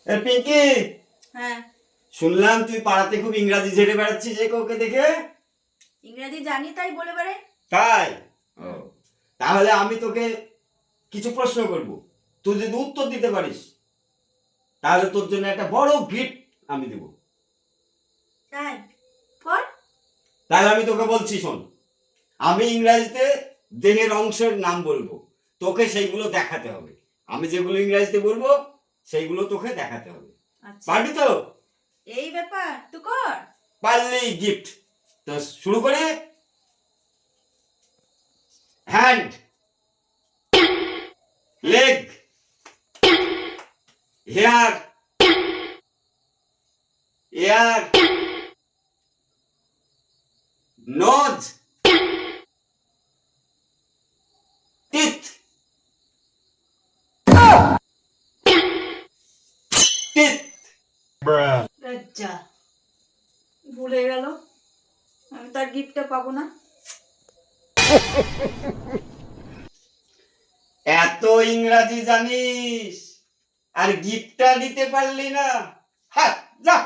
এ পিঙ্কি, হ্যাঁ, শুনলাম তুই পাড়াতে খুব ইংরাজি ঝেড়ে বেড়াচ্ছিস যে কাউকে দেখে। ইংরেজি জানি তাই বলে বেড়ে। তাই? ও, তাহলে আমি তোকে কিছু প্রশ্ন করব, তুই যদি উত্তর দিতে পারিস তাহলে তোর জন্য একটা বড় গিফট আমি দেব। তাই কর। তাহলে আমি তোকে বলছি, শোন, আমি ইংরাজিতে দেহের অংশের নাম বলবো, তোকে সেইগুলো দেখাতে হবে। আমি যেগুলো ইংরাজিতে বলবো সেইগুলো তোকে দেখাতে হবে। আচ্ছা, পারবি তো? এই ব্যাপার, তুই কর। পারলেই গিফট। তো শুরু করে। Hand, leg, hair, ear, nose, teeth, teeth. যা, ভুলে গেল, আমি তার গিফটটা পাবো না। এত ইংরাজি জানিস আর গিফটটা দিতে পারলি না? হ্যাঁ, যা।